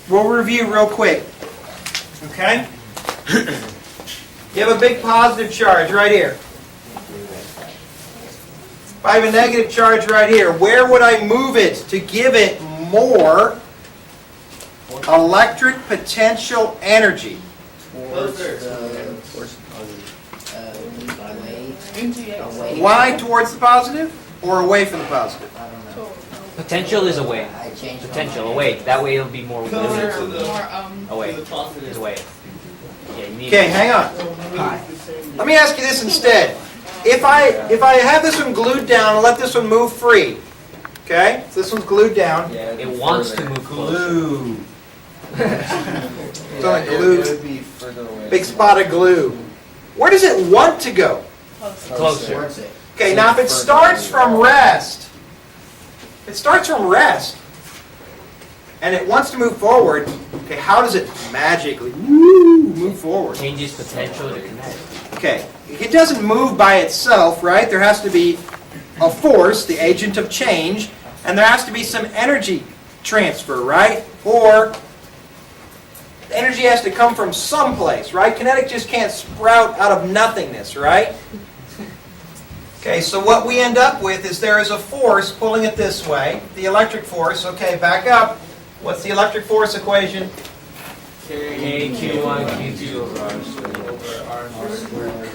we'll review real quick. Okay? You have a big positive charge right here. If I have a negative charge right here, where would I move it to give it more electric potential energy? Why towards the positive or away from the positive? Potential is away. Potential away. That way it'll be more away. Is away. Yeah, you need Okay, hang on. Let me ask you this instead. If I have this one glued down and let this one move free, okay? So this one's glued down. It wants to move closer. Glue. It's on a glue. Big spot of glue. Where does it want to go? Closer. Okay, now if it starts from rest, and it wants to move forward, okay, how does it magically move forward? Changes potential to kinetic. Okay, it doesn't move by itself, right? There has to be a force, the agent of change, and there has to be some energy transfer, right? Or the energy has to come from someplace, right? Kinetic just can't sprout out of nothingness, right? Okay, so what we end up with is there is a force pulling it this way, the electric force. Okay, back up. What's the electric force equation? KQ1, Q2 over R squared.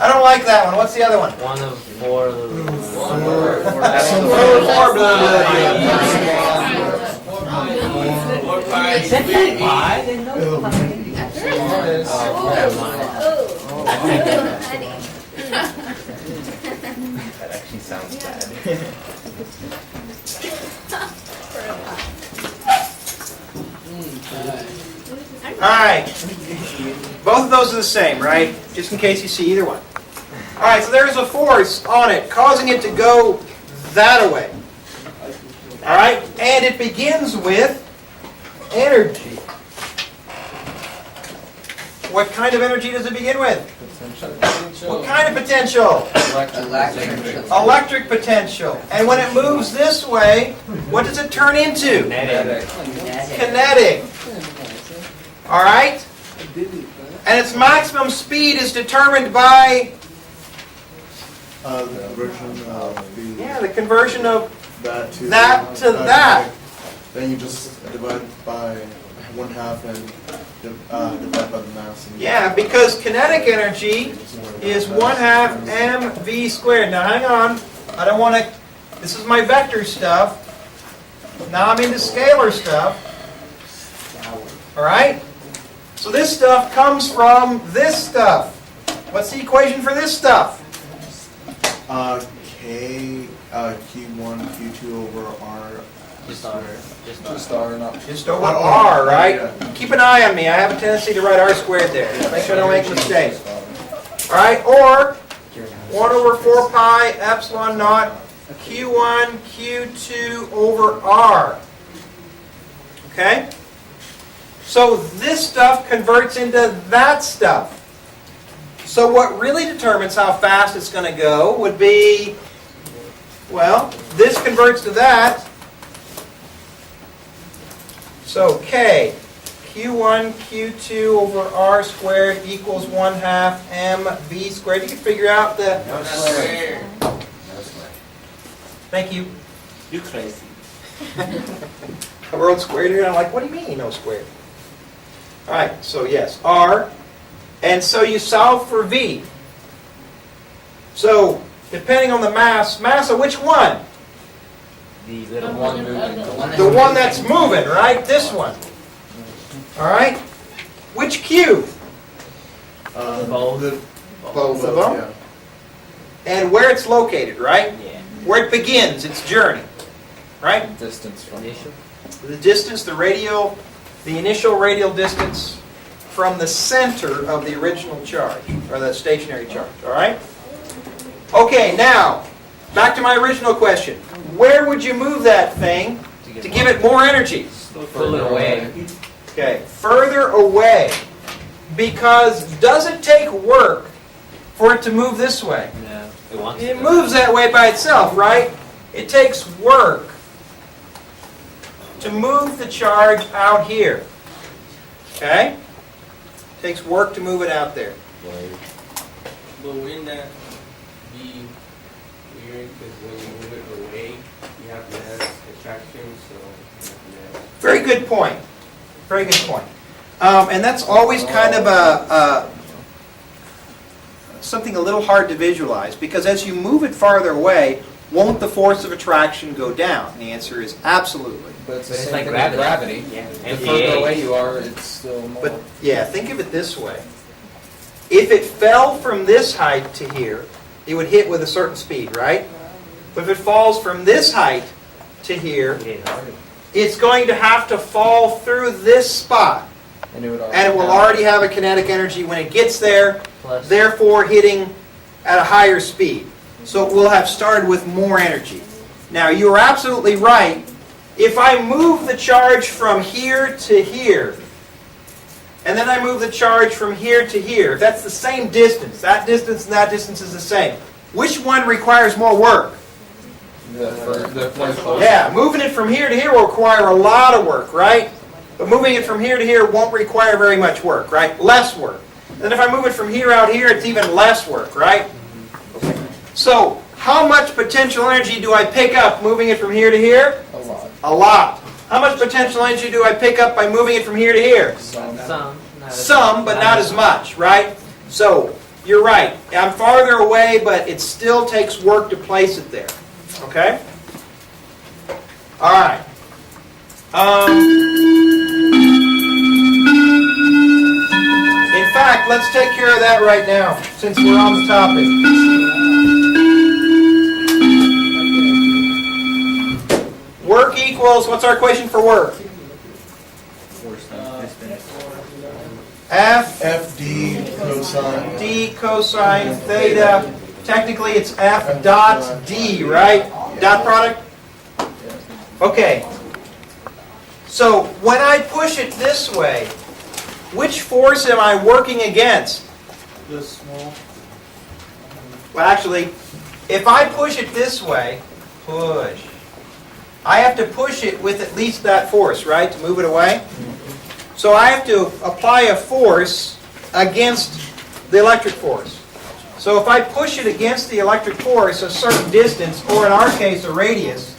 I don't like that one. What's the other one? 1 of 4. 4 Is that pi? Then no pi. That actually sounds bad. Alright. Both of those are the same, right? Just in case you see either one. Alright, so there's a force on it causing it to go that way. Alright? And it begins with energy. What kind of energy does it begin with? What kind of potential? Electric potential. And when it moves this way, what does it turn into? Kinetic. All right? And its maximum speed is determined by the conversion of the conversion of that to that. Then you just divide by 1/2 and divide by the mass. Yeah, because kinetic energy is 1/2 mv squared. Now hang on. I don't want to... This is my vector stuff. Now I'm into scalar stuff. All right? So this stuff comes from this stuff. What's the equation for this stuff? K Q1 Q2 over R. Just R, not Just over R, right? Keep an eye on me. I have a tendency to write R squared there. Make sure I don't make a mistake. All right? Or 1 over 4 pi epsilon naught Q1 Q2 over R. Okay? So this stuff converts into that stuff. So what really determines how fast it's going to go would be, well, this converts to that. So K, Q1, Q2 over R squared equals 1/2 mv squared. You can figure out the... No square. Thank you. You crazy. I wrote squared here, and I'm like, what do you mean, no squared? All right, so yes, R. And so you solve for V. So, depending on the mass of which one? The little one The one that's moving, right? This one. All right? Which cube? Both. Both of them. Yeah. And where it's located, right? Yeah. Where it begins, its journey. Right? Distance from Initial. The distance, the initial radial distance from the center of the original charge, or the stationary charge, all right? Okay, now, back to my original question. Where would you move that thing to give it more energy? Pull it away. Okay, further away. Because does it take work for it to move this way? No. It wants It to. moves that way by itself, right? It takes work to move the charge out here. Okay? Takes work to move it out there. But wouldn't that be weird? Because when you move it away, you have less attraction, so you have less. Very good point. Very good point. And that's always kind of something a little hard to visualize, because as you move it farther away, won't the force of attraction go down? The answer is absolutely. But it's, But it's the like same thing with gravity. gravity. Yeah. The further away you are, it's still more. But yeah, think of it this way. If it fell from this height to here, it would hit with a certain speed, right? But if it falls from this height to here, it's going to have to fall through this spot. and it would And it will already have a kinetic energy when it gets there, Plus, therefore hitting at a higher speed. So it will have started with more energy. Now, you are absolutely right. If I move the charge from here to here, and then I move the charge from here to here, if that's the same distance, that distance and that distance is the same, which one requires more work? the one close. Yeah, moving it from here to here will require a lot of work, right? But moving it from here to here won't require very much work, right? Less work. Then if I move it from here out here, it's even less work, right? So, how much potential energy do I pick up moving it from here to here? A lot. A lot. How much potential energy do I pick up by moving it from here to here? Some. Some, but not as much, right? So, you're right. I'm farther away, but it still takes work to place it there. Okay? All right. In fact, let's take care of that right now, since we're on the topic. Work equals, what's our equation for work? F FD cosine. D cosine theta. Technically, it's F dot D, right? Dot product? Okay. So, when I push it this way, which force am I working against? The small. Well, actually, if I push it this way, push. I have to push it with at least that force, right, to move it away? So I have to apply a force against the electric force. So if I push it against the electric force a certain distance, or in our case a radius,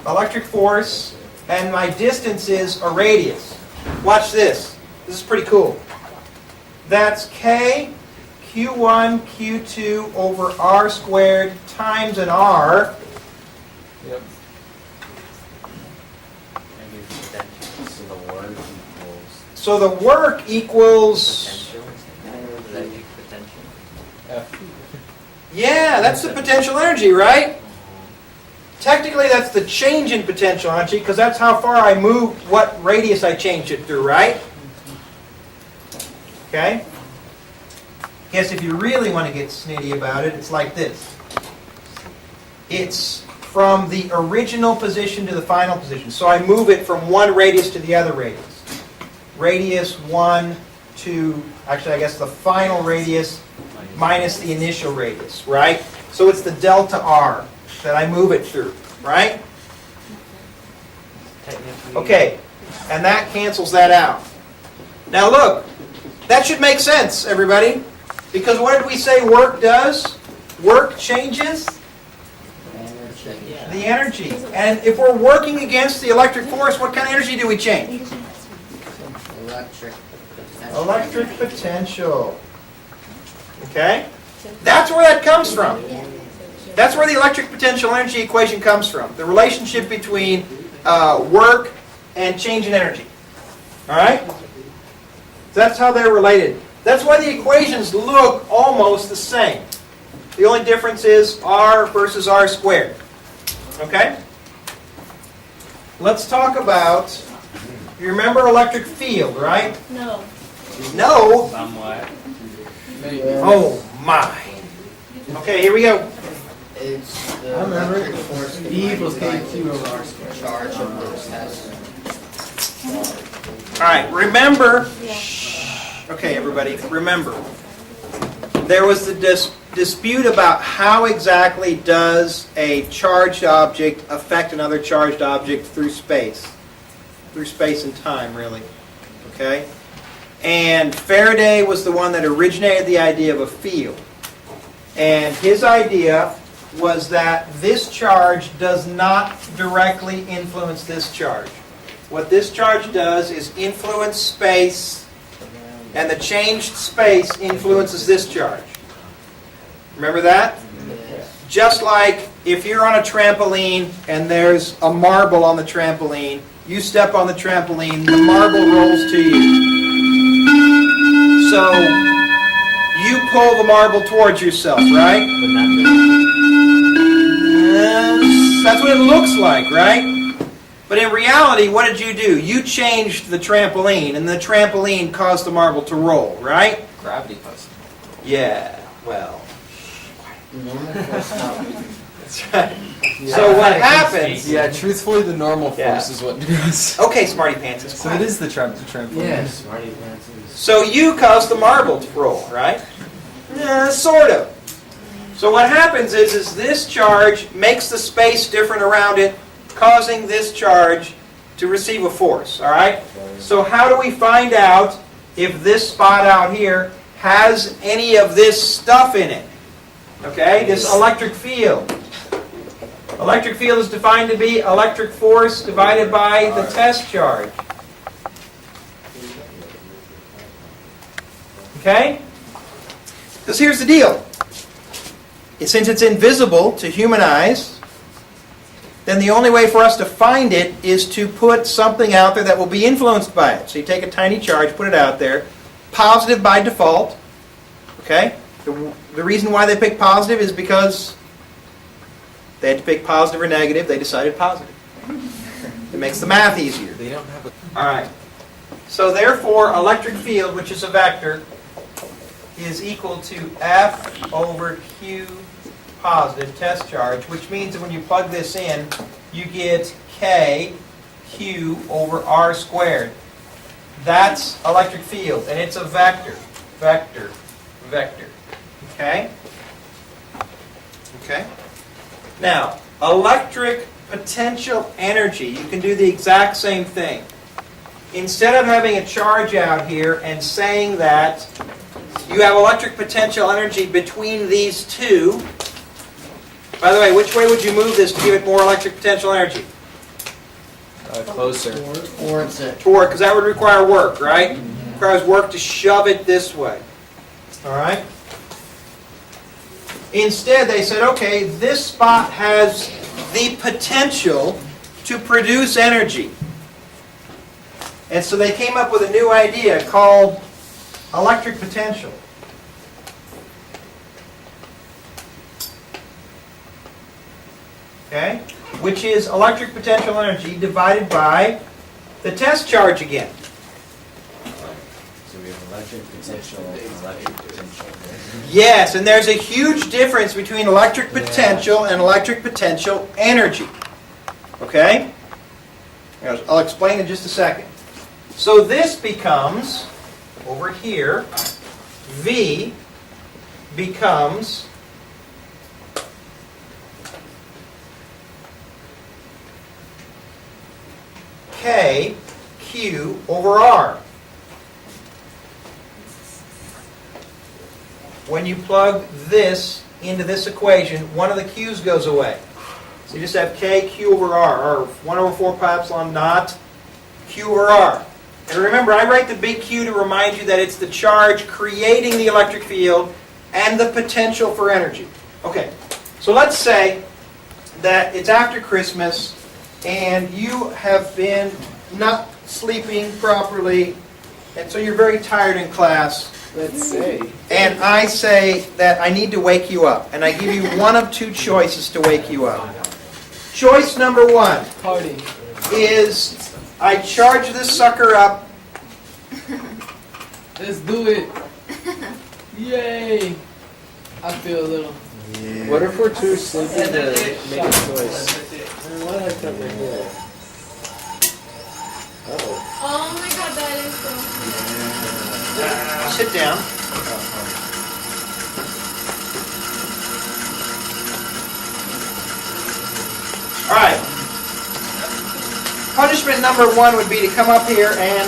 electric force, and my distance is a radius. Watch this. This is pretty cool. That's K Q1 Q2 over R squared times an R. Yep. So the work equals So the work equals, potential. Does that equal potential? F. yeah, that's the potential energy, right? Technically, that's the change in potential energy, because that's how far I moved, what radius I changed it through, right? Okay? Guess if you really want to get snitty about it, it's like this. It's from the original position to the final position. So I move it from one radius to the other radius. Radius 1 to, actually I guess the final radius minus the initial radius, right? So it's the delta R that I move it through, right? Technically. Okay, and that cancels that out. Now look, that should make sense, everybody. Because what did we say work does? Work changes the energy. And if we're working against the electric force, what kind of energy do we change? Electric potential. Okay? That's where that comes from. That's where the electric potential energy equation comes from. The relationship between work and change in energy. Alright? That's how they're related. That's why the equations look almost the same. The only difference is R versus R squared. Okay? Let's talk about, you remember electric field, right? No. No? Somewhat. Oh my. Okay, here we go. It's the I remember it. electric force E equals divided KQ by over the R squared. charge of the test. Alright, remember. Okay, everybody, remember there was the dispute about how exactly does a charged object affect another charged object through space and time, really. Okay? And Faraday was the one that originated the idea of a field. And his idea was that this charge does not directly influence this charge. What this charge does is influence space, and the changed space influences this charge. Remember that? Yes. Just like if you're on a trampoline and there's a marble on the trampoline, you step on the trampoline, the marble rolls to you. So you pull the marble towards yourself, right? But not really. Yes, that's what it looks like, right? But in reality, what did you do? You changed the trampoline, and the trampoline caused the marble to roll, right? Gravity causes. Yeah, well. Normal force not. That's right. So what happens... Yeah, truthfully, the normal force Yeah. is what does. Okay, smarty pants, it's So it quiet. is the trampoline. Yes, smarty pants. So you caused the marble to roll, right? Sort of. So what happens is this charge makes the space different around it, causing this charge to receive a force, all right? So how do we find out if this spot out here has any of this stuff in it? Okay, this electric field. Electric field is defined to be electric force divided by the test charge. Okay? Because here's the deal. Since it's invisible to human eyes, then the only way for us to find it is to put something out there that will be influenced by it. So you take a tiny charge, put it out there, positive by default. Okay? The reason why they picked positive is because they had to pick positive or negative. They decided positive. It makes the math easier. They don't have a. All right. So therefore, electric field, which is a vector, is equal to F over Q positive test charge, which means that when you plug this in, you get K Q over R squared. That's electric field, and it's a vector. Vector. Vector. Okay? Okay? Now, electric potential energy, you can do the exact same thing. Instead of having a charge out here and saying that you have electric potential energy between these two, by the way, which way would you move this to give it more electric potential energy? Closer. Towards it. Toward, because that would require work, right? Requires work to shove it this way. All right? Instead, they said, okay, this spot has the potential to produce energy. And so they came up with a new idea called electric potential. Okay? Which is electric potential energy divided by the test charge again. So we have electric potential and electric potential. Yes, and there's a huge difference between electric potential and electric potential energy. Okay? I'll explain in just a second. So this becomes, over here, V becomes K Q over R. When you plug this into this equation, one of the Q's goes away. So you just have K Q over R, or 1 over 4 pi epsilon naught Q over R. And remember, I write the big Q to remind you that it's the charge creating the electric field and the potential for energy. Okay, so let's say that it's after Christmas and you have been not sleeping properly, and so you're very tired in class. Let's say. And I say that I need to wake you up. And I give you one of two choices to wake you up. Choice number one Party. is I charge this sucker up. Let's do it. Yay. I feel a little. What if we're too sleepy to make a choice? Why did I cut my hair? Oh my god, that is so. Sit down. All right. Punishment number 1 would be to come up here and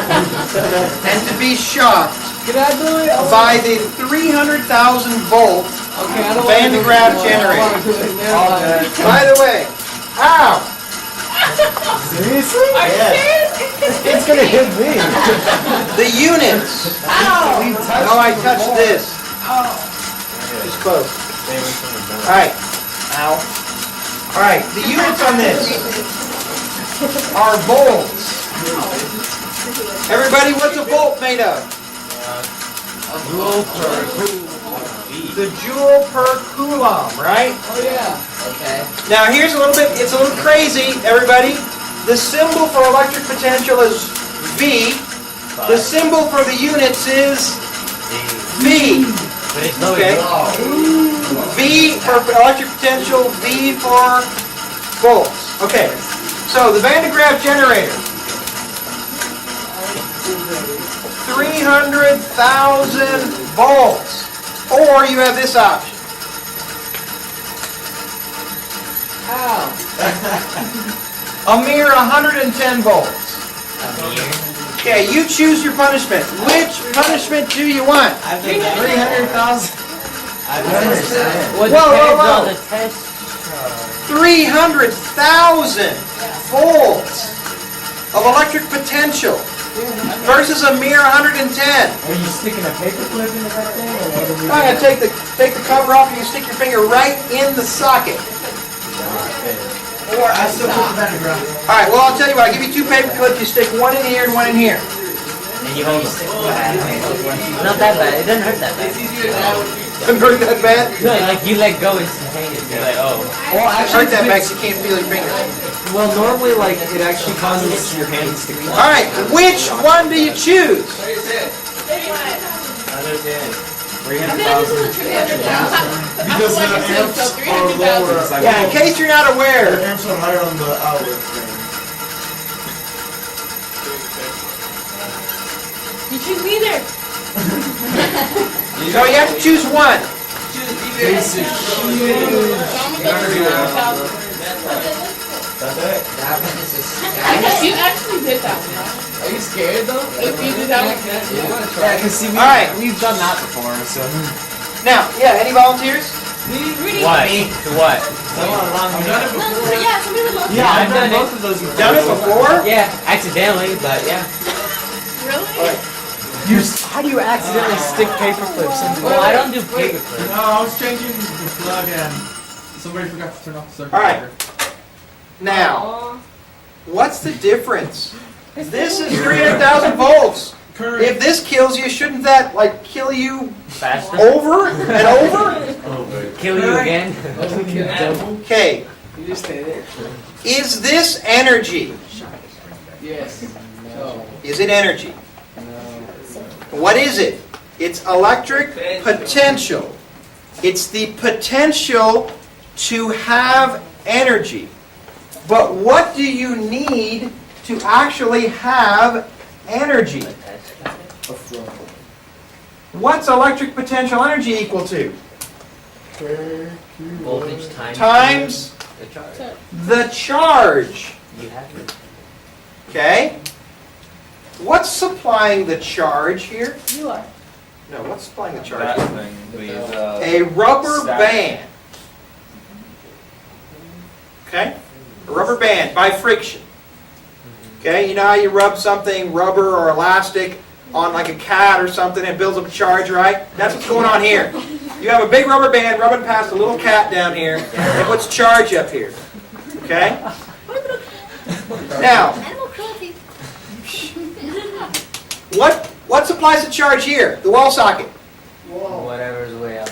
to be shocked Can I do it? by the 300,000 volt Okay, I don't Van de Graaff generator. By the way, ow! Seriously? Are you serious? It's gonna hit me. The units. Ow! No, I touched this. It's close. All right. Ow. All right. The units on this are volts. Everybody, what's a volt made of? The joule per coulomb, right? Oh yeah. Okay. Now here's a little bit, it's a little crazy, everybody. The symbol for electric potential is V. The symbol for the units is V. But it's no Okay. V for electric potential, V for volts. Okay, so the Van de Graaff generator. 300,000 volts. Or you have this option. Ow. A mere 110 volts. Okay, you choose your punishment. Which punishment do you want? 300,000. What Whoa, whoa, depends whoa. on the test. 300,000 volts of electric potential versus a mere 110. Are you sticking a paperclip into that thing, or what are we I'm going to take the cover off and you stick your finger right in the socket. Or I still put the Van de Graaff. All right, well, I'll tell you what. I'll give you 2 paper clips. You stick one in here and one in here. And you hold it. Not that bad. It doesn't hurt that bad. Doesn't hurt that bad. No, like you let go instantaneously. You're like, oh. Well, It hurt that bad 'cause you can't feel your finger. Well, normally, like, it actually causes your hands to All right, which one do you choose? Another 10. I feel like this is a trivia. Because the amps So are 300,000. lower. Yeah, in case you're not The aware, amps are higher on the outlet thing. You choose neither. so you have to choose one. Basic. So I'm gonna go 300,000. That's it. You actually did that one. Are you scared though? If you did that one. Yeah, because see, All right. we've done that before, so. Now, yeah, any volunteers? Rudy. What? To what? Yeah, somebody would love Yeah, I've done both it. of those. Done it before? Yeah, accidentally, but yeah. Really? How do you accidentally stick paper clips in? Well, I don't do paper clips. No, I was changing the plug and somebody forgot to turn off the circuit All right. breaker. Now, what's the difference? This is 300,000 volts. Current. If this kills you, shouldn't that like kill you Faster. over and over? Kill you again. Okay, You just stay there. is this energy? Yes. No. Is it energy? What is it? It's electric potential. It's the potential to have energy. But what do you need to actually have energy? What's electric potential energy equal to? Voltage Times the charge. the charge. You have it. Okay? What's supplying the charge here? You are. No, what's supplying the charge That here? thing, we use A rubber Static. band. Okay? A rubber band by friction. Okay, you know how you rub something, rubber or elastic, on like a cat or something and it builds up a charge, right? That's what's going on here. You have a big rubber band rubbing past a little cat down here and it puts charge up here. Okay? Now, Animal cruelty. what supplies the charge here? The wall socket. Whatever's way up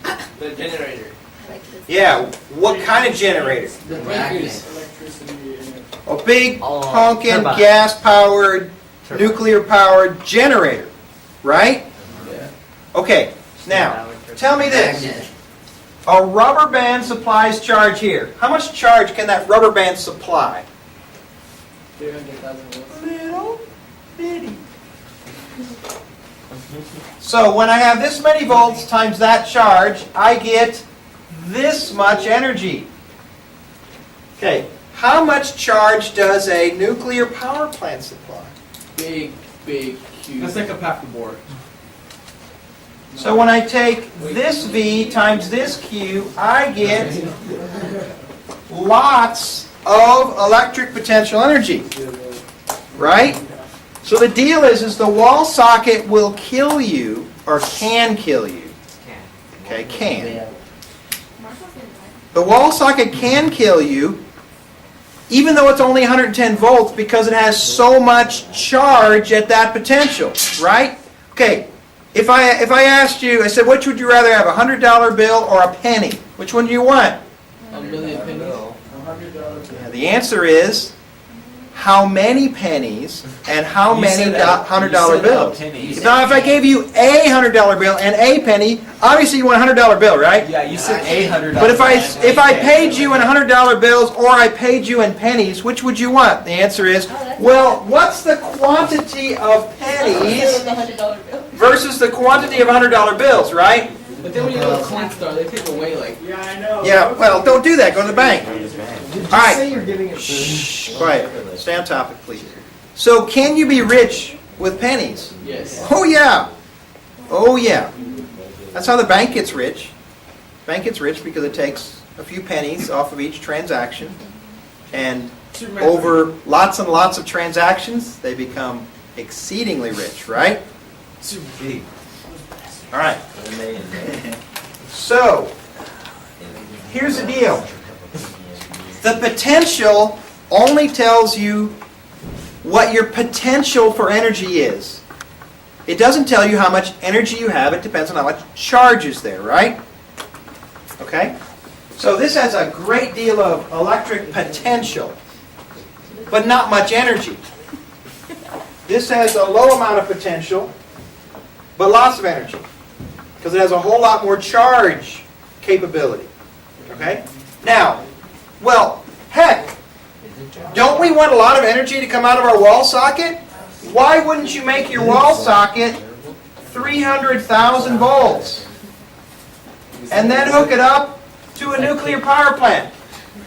there. The generator. Yeah, what kind of generator? The breakers. A big, Oh, honking, turbine. gas-powered, Turbine. nuclear-powered generator, right? Yeah. Okay, now, tell me this. A rubber band supplies charge here. How much charge can that rubber band supply? 300,000 volts. Little bitty. So when I have this many volts times that charge, I get this much energy. Okay, how much charge does a nuclear power plant supply? Big, huge. That's like a paperboard. So when I take this V times this Q, I get lots of electric potential energy. Right? So the deal is the wall socket will kill you, or can kill you. Okay, can. The wall socket can kill you, even though it's only 110 volts, because it has so much charge at that potential, right? Okay, if I asked you, I said, which would you rather have, a $100 bill or a penny? Which one do you want? A million pennies. Yeah, the answer is, how many pennies and how many $100 bills? Now, if I gave you a $100 bill and a penny, obviously you want a $100 bill, right? Yeah, you said $800. But if I paid you in $100 bills or I paid you in pennies, which would you want? The answer is, well, what's the quantity of pennies versus the quantity of $100 bills, right? But then when you go to Coinstar, they take away like. Yeah, I know. Yeah, well, don't do that. Go to the bank. Did you All right. say you're giving it Shh, quiet. Stay on topic, please. So, can you be rich with pennies? Yes. Oh, yeah. Oh, yeah. That's how the bank gets rich. Bank gets rich because it takes a few pennies off of each transaction. And over lots and lots of transactions, they become exceedingly rich, right? All right. So, here's the deal. The potential only tells you what your potential for energy is. It doesn't tell you how much energy you have. It depends on how much charge is there, right? Okay? So this has a great deal of electric potential, but not much energy. This has a low amount of potential, but lots of energy, because it has a whole lot more charge capability. Okay? Now, well, heck, don't we want a lot of energy to come out of our wall socket? Why wouldn't you make your wall socket 300,000 volts and then hook it up to a nuclear power plant?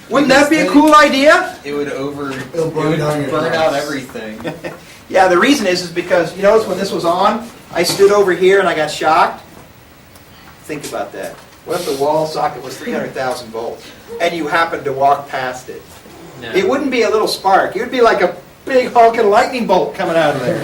Wouldn't that be a cool idea? It would burn out everything. Yeah, the reason is because, you notice when this was on, I stood over here and I got shocked? Think about that. What if the wall socket was 300,000 volts and you happened to walk past it? No. It wouldn't be a little spark. It would be like a big honking lightning bolt coming out of there.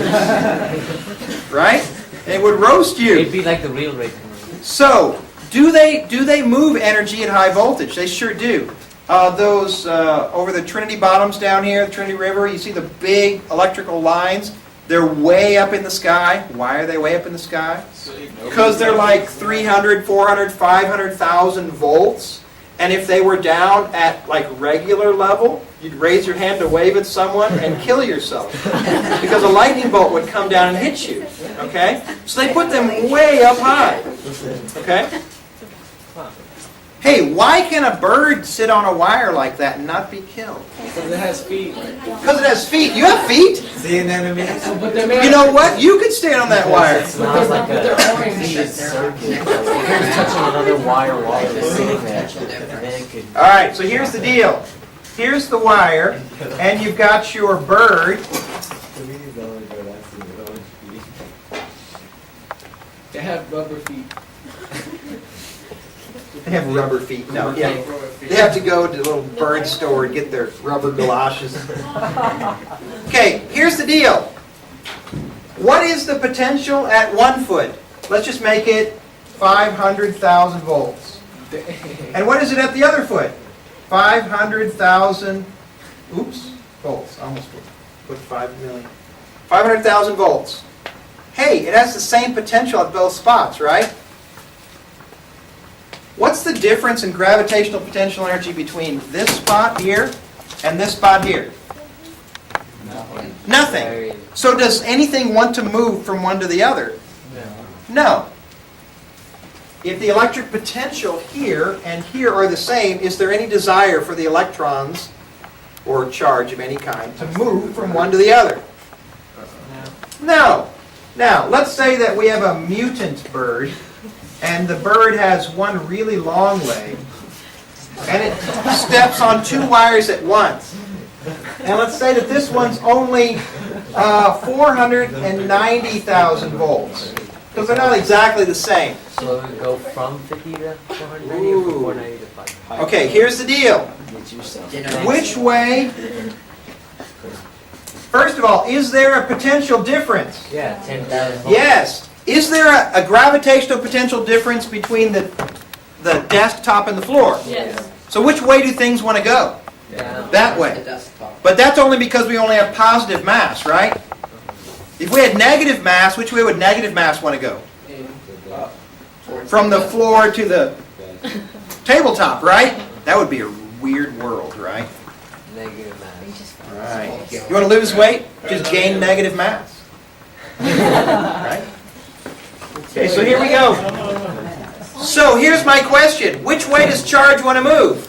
Right? And it would roast you. It'd be like the real rate. So, do they move energy at high voltage? They sure do. Those over the Trinity bottoms down here, the Trinity River, you see the big electrical lines? They're way up in the sky. Why are they way up in the sky? Because they're like 300, 400, 500,000 volts. And if they were down at like regular level, you'd raise your hand to wave at someone and kill yourself. Because a lightning bolt would come down and hit you. Okay? So they put them way up high. Okay? Hey, why can a bird sit on a wire like that and not be killed? Because it has feet. Because it has feet. You have feet? See an enemy? But they're made You know what? You could stand on that wire. It's not like but they're a orange. completed circuit. Here's touching another wire while it's sitting there. And then it could. All right, so here's the deal. Here's the wire, and you've got your bird. They have rubber feet. They have rubber feet. No, yeah. They have to go to the little bird store and get their rubber galoshes. Okay, here's the deal. What is the potential at 1 foot? Let's just make it 500,000 volts. And what is it at the other foot? 500,000, oops, volts. I almost put 5 million. 500,000 volts. Hey, it has the same potential at both spots, right? What's the difference in gravitational potential energy between this spot here and this spot here? Nothing. So does anything want to move from one to the other? No. If the electric potential here and here are the same, is there any desire for the electrons or charge of any kind to move from one to the other? No. Now, let's say that we have a mutant bird, and the bird has one really long leg, and it steps on 2 wires at once. And let's say that this one's only 490,000 volts, because they're not exactly the same. So we go from 50 to 490 or from 490 to 5. Okay, here's the deal. Which way, first of all, is there a potential difference? Yeah, 10,000 volts. Yes. Is there a gravitational potential difference between the desktop and the floor? Yes. So which way do things want to go? Yeah. That way. But that's only because we only have positive mass, right? If we had negative mass, which way would negative mass want to go? From the floor to the tabletop, right? That would be a weird world, right? Negative mass. Right. You want to lose weight? Just gain negative mass. Right? Okay, so here we go. So here's my question. Which way does charge want to move?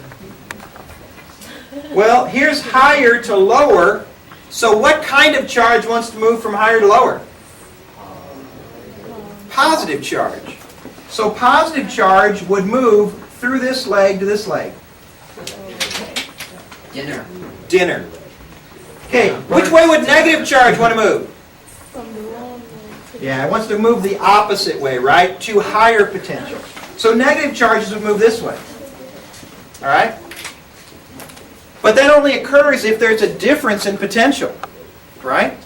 Well, here's higher to lower. So what kind of charge wants to move from higher to lower? Positive charge. So positive charge would move through this leg to this leg. Dinner. Okay, which way would negative charge want to move? Yeah, it wants to move the opposite way, right? To higher potential. So negative charges would move this way. All right? But that only occurs if there's a difference in potential, right?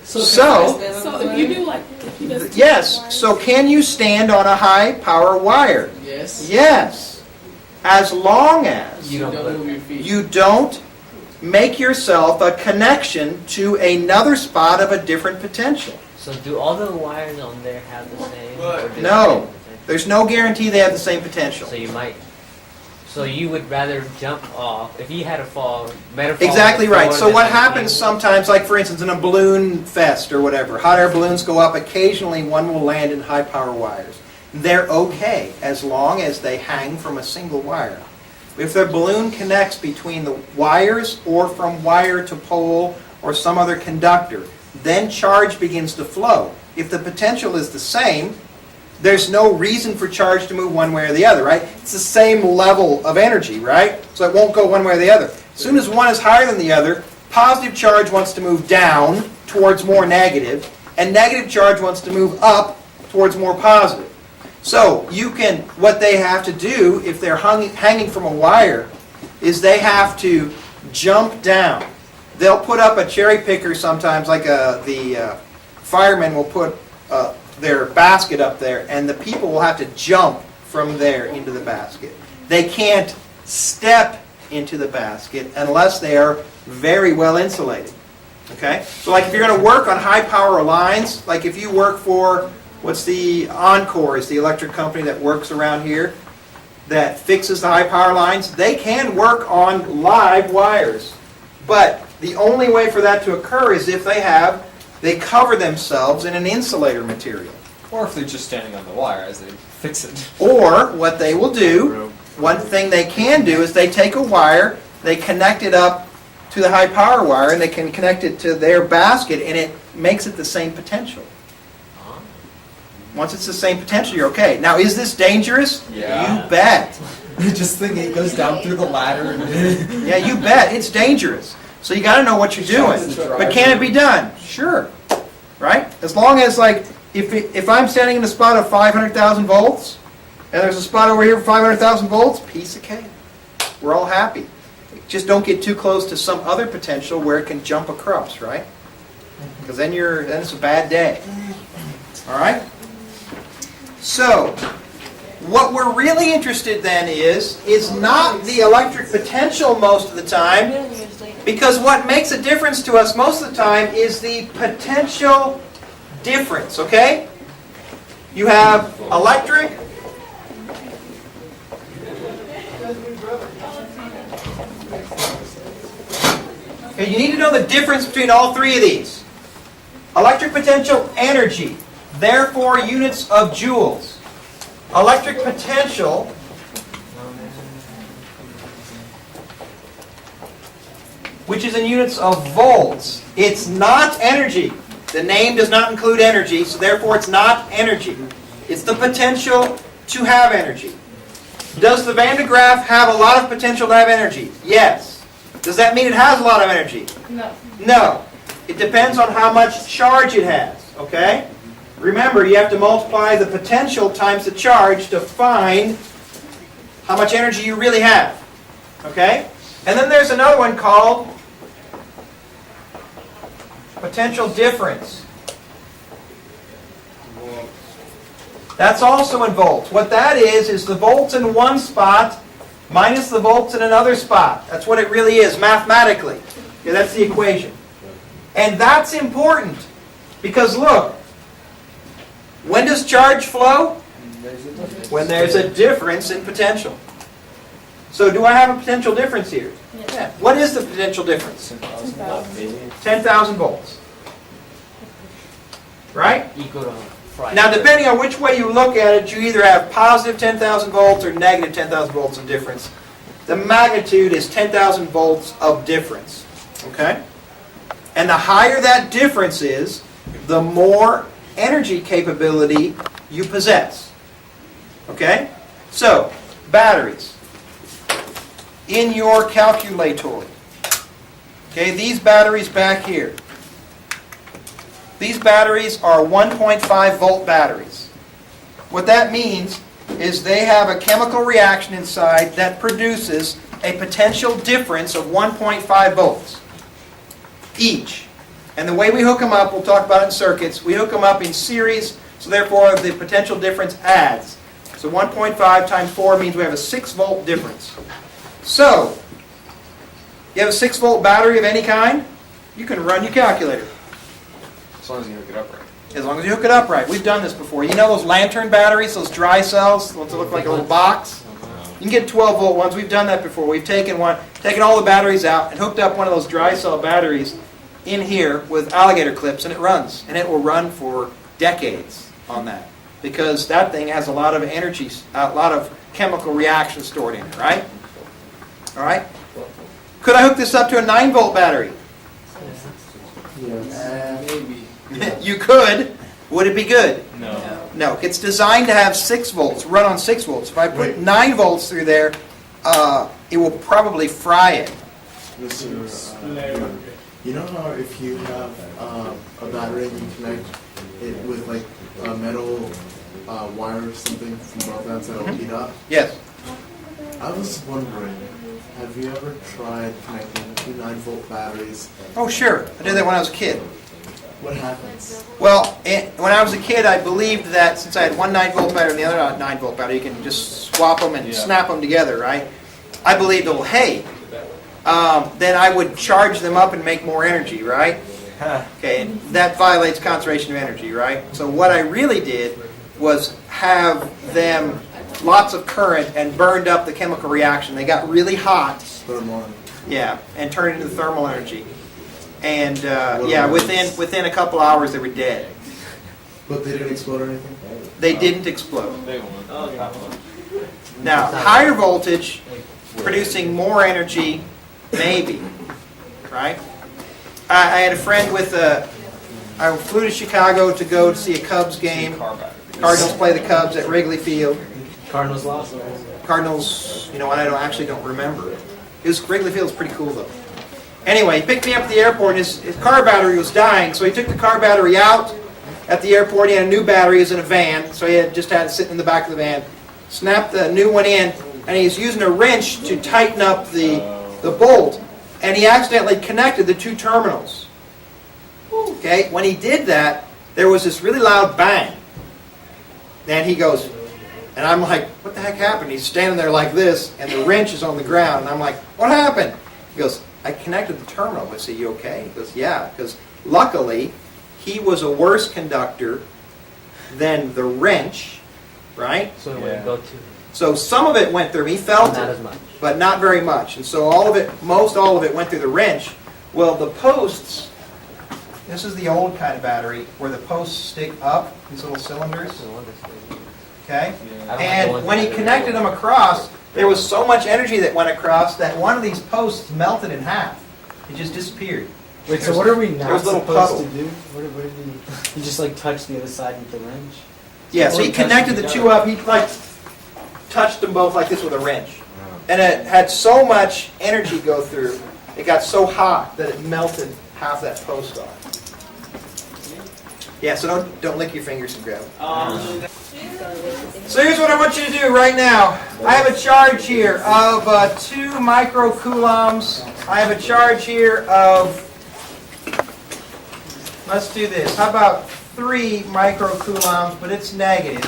So So if you do like, if you just yes, so can you stand on a high power wire? Yes. Yes. As long as You You don't don't move your feet. you don't make yourself a connection to another spot of a different potential. So do all the wires on there have the same? or do they No. have the same? There's no guarantee they have the same potential. So you might. So you would rather jump off if you had a fall. Better fall Exactly right. before So than what after. happens sometimes, like for instance in a balloon fest or whatever, hot air balloons go up, occasionally one will land in high power wires. They're okay as long as they hang from a single wire. If their balloon connects between the wires or from wire to pole or some other conductor, then charge begins to flow. If the potential is the same, there's no reason for charge to move one way or the other, right? It's the same level of energy, right? So it won't go one way or the other. As soon as one is higher than the other, positive charge wants to move down towards more negative, and negative charge wants to move up towards more positive. So you can, what they have to do if they're hanging from a wire is they have to jump down. They'll put up a cherry picker sometimes, like the firemen will put their basket up there, and the people will have to jump from there into the basket. They can't step into the basket unless they are very well insulated. Okay? So like if you're going to work on high power lines, like if you work for, what's the Encore is the electric company that works around here that fixes the high power lines, they can work on live wires. But the only way for that to occur is if they cover themselves in an insulator material. Or if they're just standing on the wire as they fix it. Or what they will do, one thing they can do is they take a wire, they connect it up to the high power wire, and they can connect it to their basket, and it makes it the same potential. Once it's the same potential, you're okay. Now, is this dangerous? Yeah. You bet. Just think it goes down through the ladder. Yeah, you bet. It's dangerous. So you got to know what you're doing. But can it be done? Sure. Right? As long as, like, if I'm standing in a spot of 500,000 volts, and there's a spot over here for 500,000 volts, piece of cake. We're all happy. Just don't get too close to some other potential where it can jump across, right? Because then it's a bad day. All right? So, what we're really interested then is not the electric potential most of the time, because what makes a difference to us most of the time is the potential difference, okay? You have electric, okay, you need to know the difference between all three of these. Electric potential, energy, therefore units of joules. Electric potential which is in units of volts. It's not energy. The name does not include energy, so therefore it's not energy. It's the potential to have energy. Does the Van de Graaff have a lot of potential to have energy? Yes. Does that mean it has a lot of energy? No. No. It depends on how much charge it has, okay? Remember, you have to multiply the potential times the charge to find how much energy you really have, okay? And then there's another one called potential difference. That's also in volts. What that is the volts in one spot minus the volts in another spot. That's what it really is, mathematically. Okay, that's the equation. And that's important, because look, when does charge flow? When there's a difference in potential. So do I have a potential difference here? Yeah. What is the potential difference? 10,000 volts. Right? Equal to Friday. Now, depending on which way you look at it, you either have positive 10,000 volts or negative 10,000 volts of difference. The magnitude is 10,000 volts of difference. Okay? And the higher that difference is, the more energy capability you possess. Okay? So, batteries. In your calculator. Okay, these batteries back here. These batteries are 1.5 volt batteries. What that means is they have a chemical reaction inside that produces a potential difference of 1.5 volts each. And the way we hook them up, we'll talk about it in circuits, we hook them up in series, so therefore the potential difference adds. So 1.5 times 4 means we have a 6 volt difference. So, you have a 6 volt battery of any kind, you can run your calculator. As long as you hook it up right. As long as you hook it up right. We've done this before. You know those lantern batteries, those dry cells, the ones that look like a little box? You can get 12 volt ones. We've done that before. We've taken all the batteries out and hooked up one of those dry cell batteries in here with alligator clips, and it runs. And it will run for decades on that, because that thing has a lot of energy, a lot of chemical reactions stored in it, right? All right? Could I hook this up to a 9 volt battery? Maybe. You could. Would it be good? No. No. It's designed to have 6 volts, run on 6 volts. If I put Wait. 9 volts through there, it will probably fry it. Mr. You know how if you have a battery and you connect it with like a metal wire or something from both ends that'll heat up? Yes. I was wondering, have you ever tried connecting 2 9-volt batteries? Oh, sure. I did that when I was a kid. What happens? Well, when I was a kid, I believed that since I had one 9 volt battery and the other 9 volt battery, you can just swap them and snap them together, right? I believed, oh, hey, then I would charge them up and make more energy, right? Okay, and that violates conservation of energy, right? So what I really did was have them lots of current and burned up the chemical reaction. They got really hot, Put them on. yeah, and turned into thermal energy. And yeah, within a couple hours they were dead. But they didn't explode or anything? They didn't explode. They won't. Now, higher voltage, producing more energy, maybe, right? I had a friend I flew to Chicago to go to see a Cubs game. Cardinals play the Cubs at Wrigley Field. Cardinals lost. Cardinals, you know what, I actually don't remember. Wrigley Field's pretty cool though. Anyway, he picked me up at the airport and his car battery was dying, so he took the car battery out at the airport. He had a new battery, it was in a van, so he just had it sitting in the back of the van. Snapped the new one in, and he's using a wrench to tighten up the bolt, and he accidentally connected the 2 terminals. Okay, when he did that, there was this really loud bang. And he goes, and I'm like, what the heck happened? He's standing there like this, and the wrench is on the ground, and I'm like, what happened? He goes, I connected the terminal. I said, you okay? He goes, yeah, because luckily, he was a worse conductor than the wrench, right? So it would go to. So some of it went through. He felt Not it, as much. but not very much. And so most all of it went through the wrench. Well, the posts, this is the old kind of battery, where the posts stick up, these little cylinders, okay? And when he connected them across, there was so much energy that went across that one of these posts melted in half. It just disappeared. Wait, so what are we There's not a little supposed puddle. to do? What did we? You just like touch the other side with the wrench? Yeah, so he Or touch connected the two up, he like touched them both like this with a wrench. And it had so much energy go through, it got so hot that it melted half that post off. Yeah, so don't lick your fingers and grab it. So here's what I want you to do right now. I have a charge here of 2 microcoulombs. I have a charge here of, let's do this, how about 3 microcoulombs, but it's negative.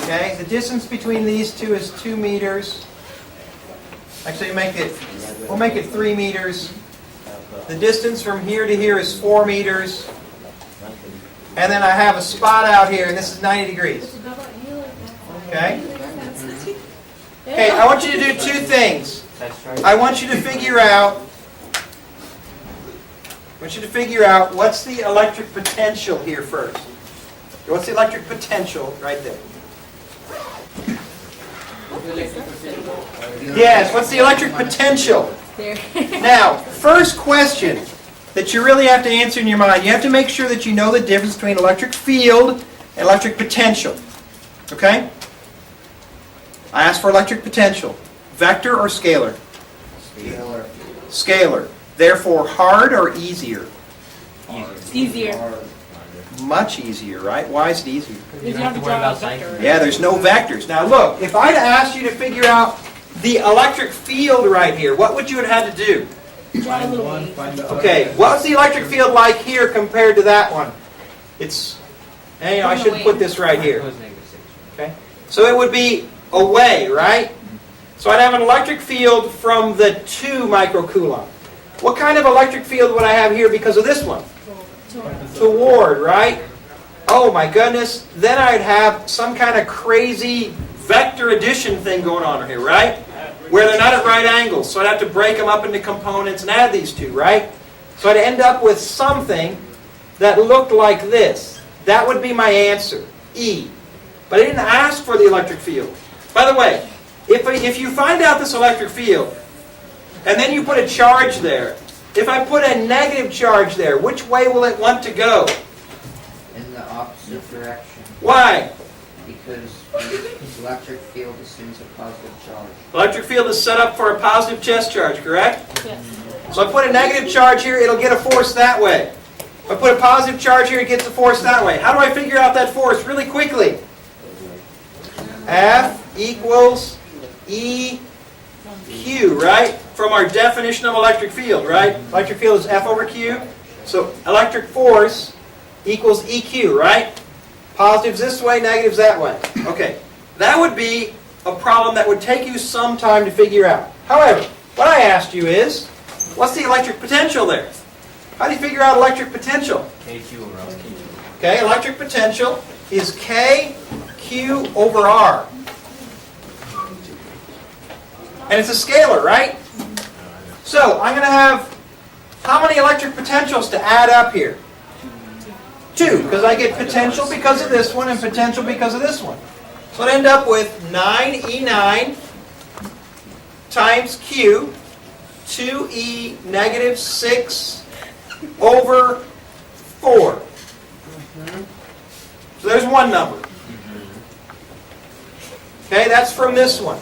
Okay, the distance between these two is 2 meters. Actually, we'll make it 3 meters. The distance from here to here is 4 meters. And then I have a spot out here, and this is 90 degrees. Okay? Okay, I want you to do 2 things. I want you to figure out what's the electric potential here first. What's the electric potential right there? Yes, what's the electric potential? Now, first question that you really have to answer in your mind, you have to make sure that you know the difference between electric field and electric potential. Okay? I asked for electric potential. Vector or scalar? Scalar. Scalar. Therefore, hard or easier? Easier. Much easier, right? Why is it easier? You don't have to worry about signs. Yeah, there's no vectors. Now look, if I'd asked you to figure out the electric field right here, what would you have had to do? Draw a little wave. Okay, what's the electric field like here compared to that one? It's, and, you know, I should put this right here. Okay, so it would be away, right? So I'd have an electric field from the 2 microcoulomb. What kind of electric field would I have here because of this one? Toward, right? Oh my goodness, then I'd have some kind of crazy vector addition thing going on here, right? Where they're not at right angles, so I'd have to break them up into components and add these 2, right? So I'd end up with something that looked like this. That would be my answer, E. But I didn't ask for the electric field. By the way, if you find out this electric field, and then you put a charge there, if I put a negative charge there, which way will it want to go? In the opposite direction, Why? because the electric field assumes a positive charge. Electric field is set up for a positive chest charge, correct? Yes. So I put a negative charge here, it'll get a force that way. If I put a positive charge here, it gets a force that way. How do I figure out that force really quickly? F equals EQ, right? From our definition of electric field, right? Electric field is F over Q. So electric force equals EQ, right? Positives this way, negatives that way. Okay, that would be a problem that would take you some time to figure out. However, what I asked you is, what's the electric potential there? How do you figure out electric potential? KQ over L. Okay, electric potential is KQ over R. And it's a scalar, right? So I'm going to have how many electric potentials to add up here? 2, because I get potential because of this one and potential because of this one. So I'd end up with 9E9 times Q, 2E negative 6 over 4. So there's one number. Okay, that's from this one,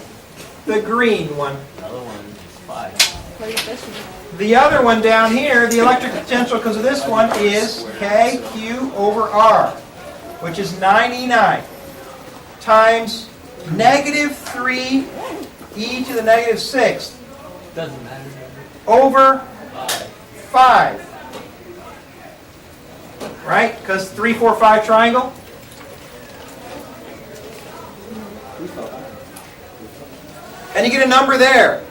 the green one. Another one is 5. The other one down here, the electric potential because of this one is KQ over R, which is 9E9 times negative 3 e to the negative 6th Doesn't matter. over 5. Right? Because 3, 4, 5 triangle. And you get a number there.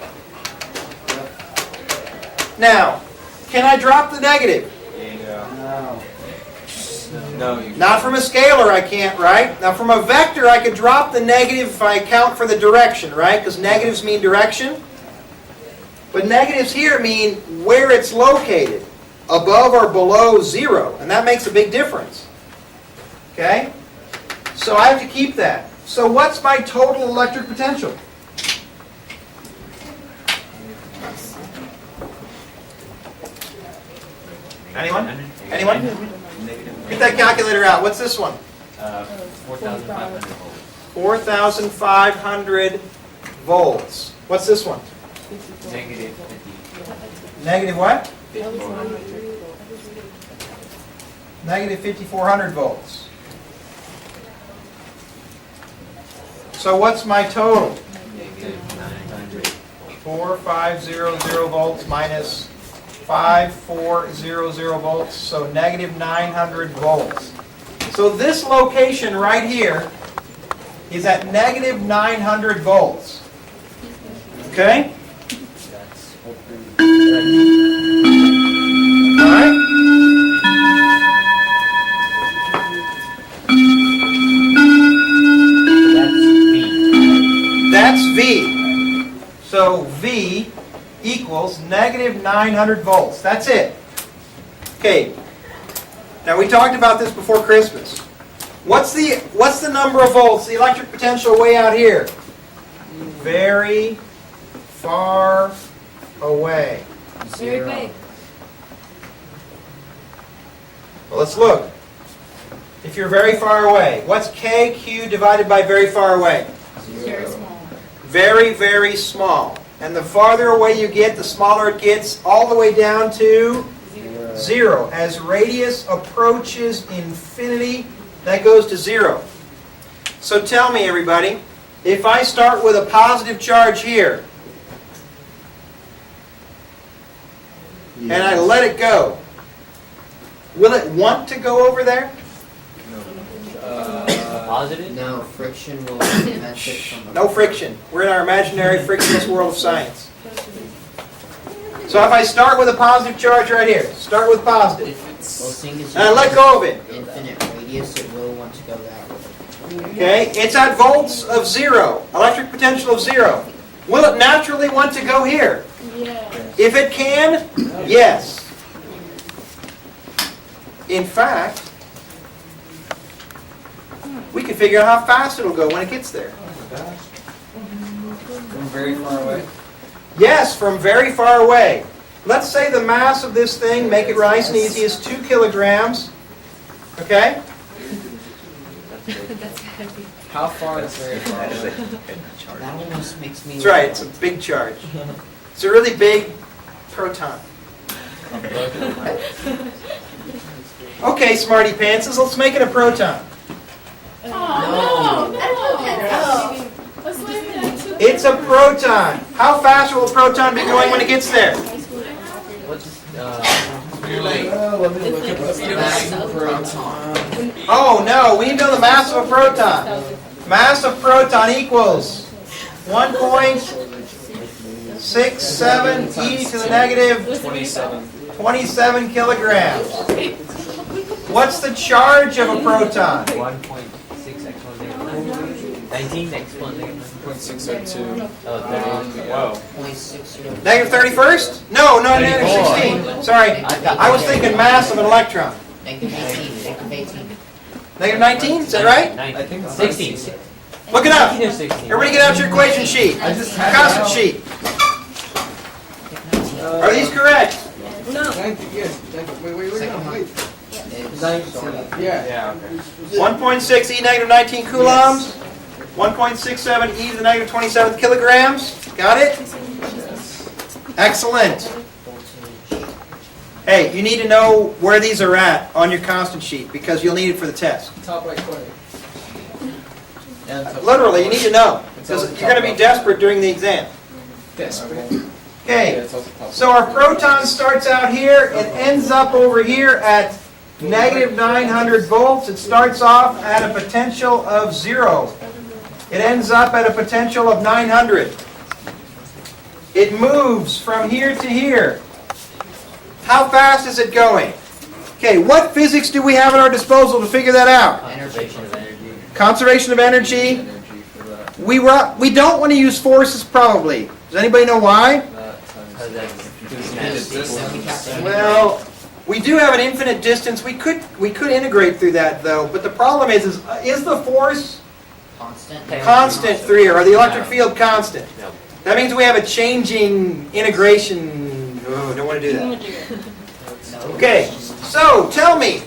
Now, can I drop the negative? No, Not from a scalar I can't, right? Now from a vector I could drop the negative if I account for the direction, right? Because negatives mean direction. But negatives here mean where it's located, above or below 0. And that makes a big difference. Okay? So I have to keep that. So what's my total electric potential? Anyone? Anyone? Get that calculator out. What's this one? 4,500 volts. 4,500 volts. What's this one? Negative 50. Negative what? Negative 5,400 volts. So what's my total? Negative 900. 4500 volts minus 5400 volts, so negative 900 volts. So this location right here is at negative 900 volts. Okay? All right? That's V. So V equals negative 900 volts. That's it. Okay. Now we talked about this before Christmas. What's the number of volts, the electric potential way out here? Very far away. Very big. Well, let's look. If you're very far away, what's KQ divided by very far away? Very small. Very, very small. And the farther away you get, the smaller it gets, all the way down to 0. As radius approaches infinity, that goes to 0. So tell me, everybody, if I start with a positive charge here, and I let it go, will it want to go over there? Positive? No, friction will prevent it from. No friction. We're in our imaginary frictionless world of science. So if I start with a positive charge right here, start with positive, Well, seeing as and I let go of it, infinite radius, it will want to go that way. okay, it's at volts of 0, electric potential of 0. Will it naturally want to go here? Yeah. If it can, yes. In fact, we can figure out how fast it'll go when it gets there. From very far away. Yes, from very far away. Let's say the mass of this thing, make it nice and easy, is 2 kilograms. Okay? That's heavy. How far is very far away? That almost makes me. That's right, it's a big charge. It's a really big proton. Okay, smarty pantses, let's make it a proton. Oh, no. Let's leave it at 2. It's a proton. How fast will a proton be going when it gets there? Let me look at the mass of proton. Oh no, we need to know the mass of a proton. Mass of proton equals 1.67 e to the negative 27 kilograms. What's the charge of a proton? 1.6 exponent 19 exponent 0.602. Oh, 30. Whoa. 0.60. Negative 31st? No, negative 16. Sorry, I was thinking mass of an electron. Negative 18. Negative 18. Negative 19, is that right? I think it's 16. Look it up. 19 or 16. Everybody get out your equation sheet. I just had Constant sheet. Are these correct? No. Yes. Wait. Second Wait. It's sort of. Yeah. Yeah, okay. 1.6 e negative 19 coulombs. 1.67 e to the negative 27 kilograms. Got it? Excellent. Hey, you need to know where these are at on your constant sheet because you'll need it for the test. Top right corner. Literally, you need to know because you're going to be desperate during the exam. Desperate. Okay, so our proton starts out here. It ends up over here at negative 900 volts. It starts off at a potential of 0. It ends up at a potential of 900. It moves from here to here. How fast is it going? Okay, what physics do we have at our disposal to figure that out? Conservation of energy. Conservation of energy. We don't want to use forces probably. Does anybody know why? Because that's Well, we do have an infinite distance. We could integrate through that though, but the problem is the force Constant. constant through here, or the electric field constant? No. That means we have a changing integration. Oh, don't want to do that. No. Okay, So, tell me,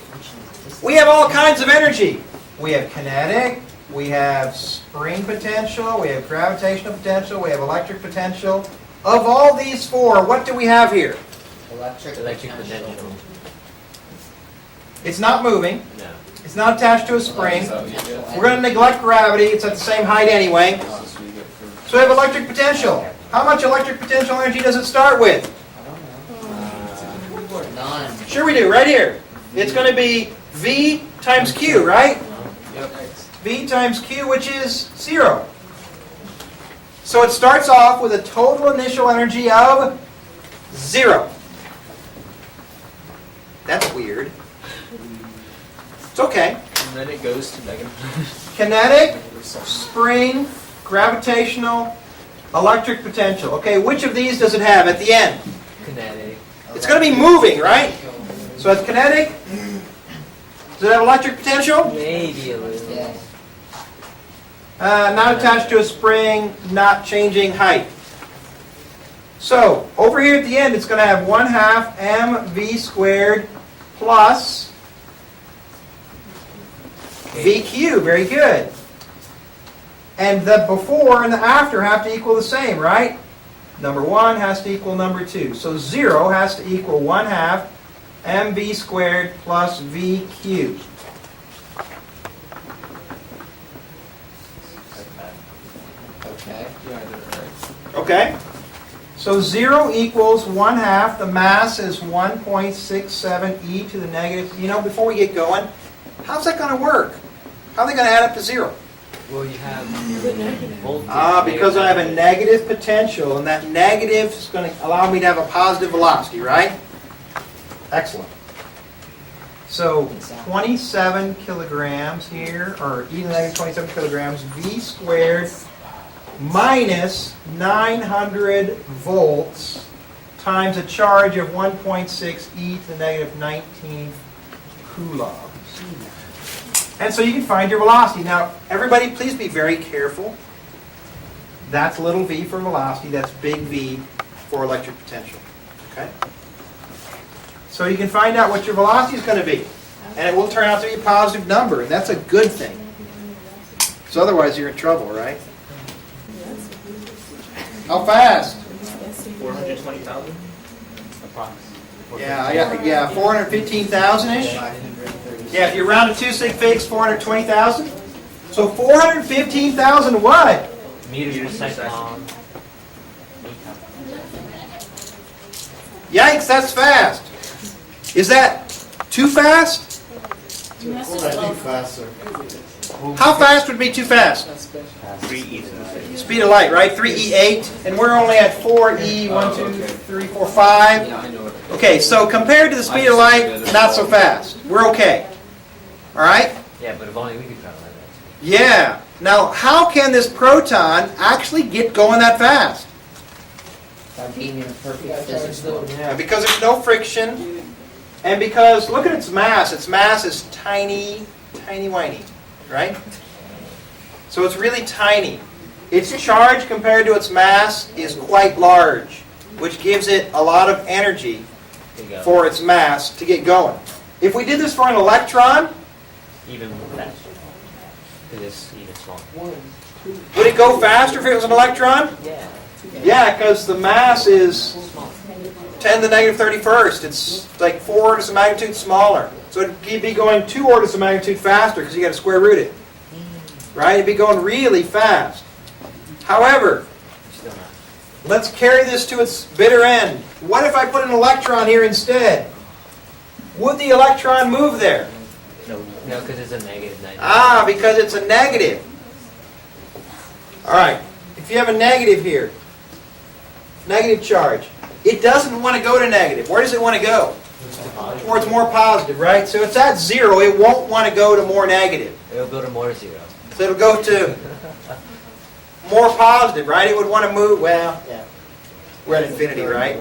we have all kinds of energy. We have kinetic, we have spring potential, we have gravitational potential, we have electric potential. Of all these four, what do we have here? Electric potential. It's not moving. No. It's not attached to a spring. We're going to neglect gravity. It's at the same height anyway. So we have electric potential. How much electric potential energy does it start with? None. Sure we do, right here. It's going to be V times Q, right? V times Q, which is 0. So it starts off with a total initial energy of 0. That's weird. It's okay. And then it goes to negative. Kinetic, spring, gravitational, electric potential. Okay, which of these does it have at the end? Kinetic. It's going to be moving, right? So it's kinetic. Does it have electric potential? Maybe a little. Yes. Not attached to a spring, not changing height. So, over here at the end, it's going to have 1/2 mv squared plus VQ. Very good. And the before and the after have to equal the same, right? Number 1 has to equal number 2. So 0 has to equal 1/2 mv squared plus VQ. Okay. Okay? So 0 equals 1/2. The mass is 1.67 e to the negative. You know, before we get going, how's that going to work? How are they going to add up to 0? Well, you have voltage. Because I have a negative potential, and that negative is going to allow me to have a positive velocity, right? Excellent. So 27 kilograms here, or e to the negative 27 kilograms, v squared minus 900 volts times a charge of 1.6 e to the negative 19 coulombs. And so you can find your velocity. Now, everybody, please be very careful. That's little v for velocity. That's big V for electric potential. Okay? So you can find out what your velocity is going to be. And it will turn out to be a positive number. And that's a good thing. So otherwise, you're in trouble, right? How fast? 420,000? Yeah, 415,000-ish. Yeah, if you round to 2 sig figs, 420,000. So 415,000 what? Meters per second. Yikes, that's fast. Is that too fast? I think faster. How fast would be too fast? 3 Speed of light, right? 3e8, and we're only at 4e, 1, 2, 3, 4, 5. Okay, so compared to the speed of light, not so fast. We're okay. All right? Yeah, but if only we could travel like that. Yeah. Now, how can this proton actually get going that fast? By being in a perfect physical. Yeah, because there's no friction, and because, look at its mass. Its mass is tiny, tiny whiny, right? So it's really tiny. Its charge compared to its mass is quite large, which gives it a lot of energy for its mass to get going. If we did this for an electron, Even faster. Because it's even smaller. would it go faster if it was an electron? Yeah. Yeah, because the mass is 10 to the negative 31st. It's like 4 orders of magnitude smaller. So it'd be going 2 orders of magnitude faster because you got to square root it. Right? It'd be going really fast. However, Still not. let's carry this to its bitter end. What if I put an electron here instead? Would the electron move there? No, because it's a negative 90. Ah, because it's a negative. All right. If you have a negative here, negative charge, it doesn't want to go to negative. Where does it want to go? Towards more positive, right? So it's at 0. It won't want to go to more negative. It'll go to more 0. So it'll go to more positive, right? It would want to move, well, yeah. We're at infinity, right?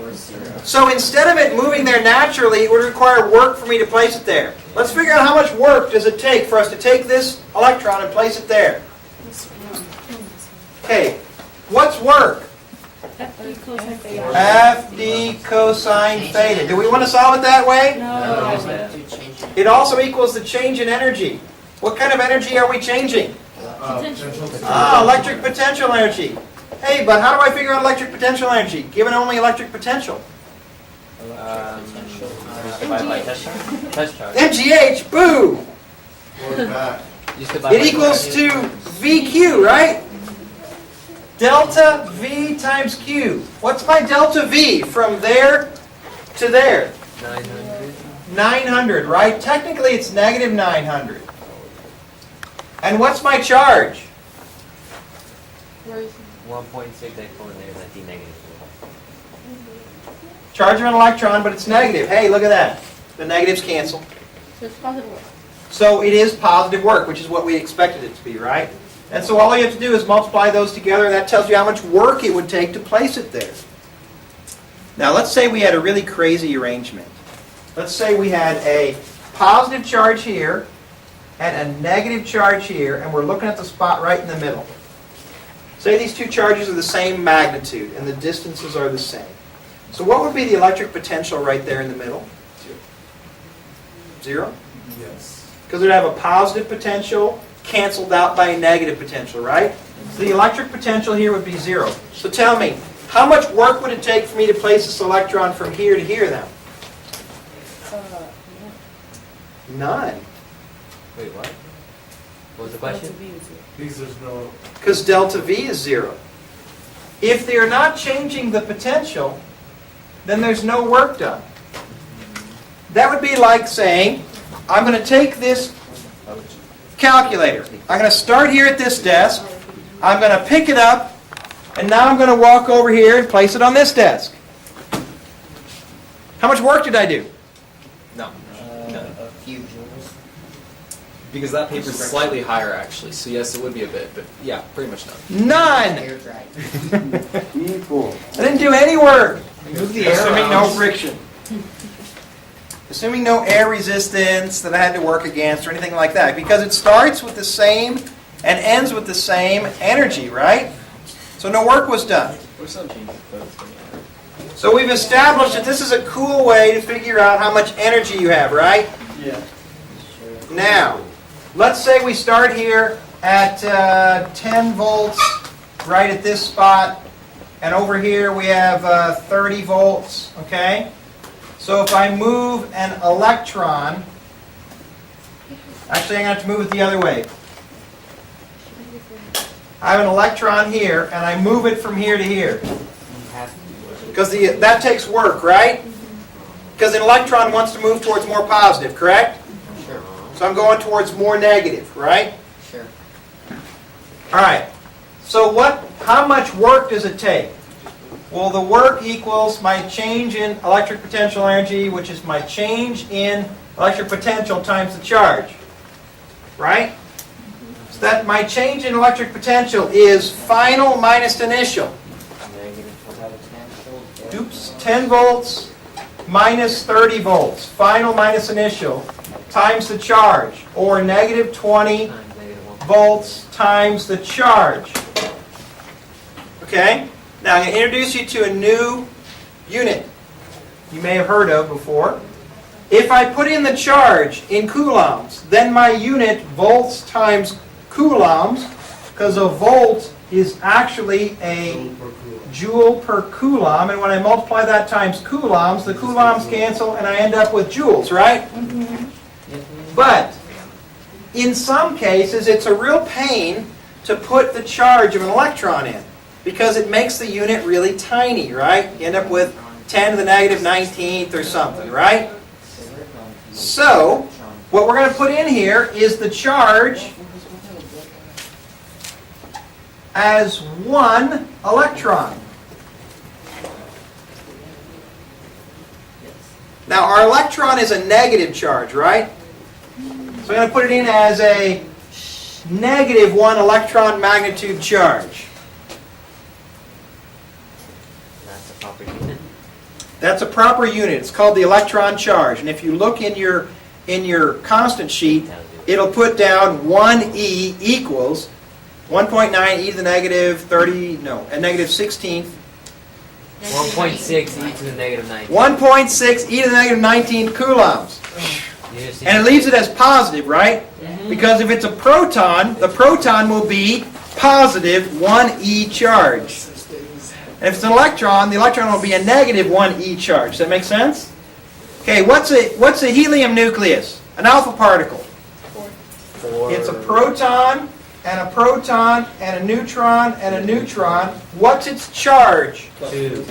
So instead of it moving there naturally, it would require work for me to place it there. Let's figure out how much work does it take for us to take this electron and place it there. Okay, what's work? FD cosine theta. Do we want to solve it that way? No. It also equals the change in energy. What kind of energy are we changing? Electric potential energy. Hey, but how do I figure out electric potential energy, given only electric potential? Divided by test charge. Test charge. MGH, boo! Just divide It by equals to VQ, right? Delta V times Q. What's my delta V from there to there? 900. 900, right? Technically it's negative 900. And what's my charge? 1.6 equal negative 19 negative. Charge of an electron, but it's negative. Hey, look at that. The negatives cancel. So it's positive work. So it is positive work, which is what we expected it to be, right? And so all you have to do is multiply those together, and that tells you how much work it would take to place it there. Now let's say we had a really crazy arrangement. Let's say we had a positive charge here and a negative charge here, and we're looking at the spot right in the middle. Say these two charges are the same magnitude, and the distances are the same. So what would be the electric potential right there in the middle? 0? Yes. Because it would have a positive potential canceled out by a negative potential, right? So the electric potential here would be 0. So tell me, how much work would it take for me to place this electron from here to here now? None. Wait, what? What was the question? Because there's no. Because delta V is 0. If they're not changing the potential, then there's no work done. That would be like saying, I'm going to take this calculator. I'm going to start here at this desk. I'm going to pick it up, and now I'm going to walk over here and place it on this desk. How much work did I do? No. A few joules. Because that paper's slightly higher, actually. So yes, it would be a bit, but yeah, pretty much none. None! Air dry. I didn't do any work. Assuming no friction. Assuming no air resistance that I had to work against or anything like that. Because it starts with the same and ends with the same energy, right? So no work was done. We're still changing codes. So we've established that this is a cool way to figure out how much energy you have, right? Yeah. Now, let's say we start here at 10 volts right at this spot. And over here we have 30 volts, okay? So if I move an electron, actually I'm going to have to move it the other way. I have an electron here, and I move it from here to here. Because that takes work, right? Because an electron wants to move towards more positive, correct? Sure. So I'm going towards more negative, right? Sure. All right. So how much work does it take? Well, the work equals my change in electric potential energy, which is my change in electric potential times the charge. Right? So that my change in electric potential is final minus initial. Oops, 10 volts minus 30 volts. Final minus initial times the charge, or negative 20 volts times the charge. Okay? Now I'm going to introduce you to a new unit you may have heard of before. If I put in the charge in coulombs, then my unit, volts times coulombs, because a volt is actually a joule per coulomb, and when I multiply that times coulombs, the coulombs cancel and I end up with joules, right? But in some cases, it's a real pain to put the charge of an electron in, because it makes the unit really tiny, right? You end up with 10 to the negative 19th or something, right? So, what we're going to put in here is the charge as 1 electron. Now, our electron is a negative charge, right? So I'm going to put it in as a negative 1 electron magnitude charge. That's a proper unit. That's a proper unit. It's called the electron charge. And if you look in your constant sheet, it'll put down 1e equals 1.9 e to the negative 30, no, a negative 16th. 1.6 e to the negative 19. 1.6 e to the negative 19 coulombs. And it leaves it as positive, right? Because if it's a proton, the proton will be positive 1e charge. And if it's an electron, the electron will be a negative 1e charge. Does that make sense? Okay, what's a helium nucleus? An alpha particle. It's a proton and a proton and a neutron and a neutron. What's its charge? 2.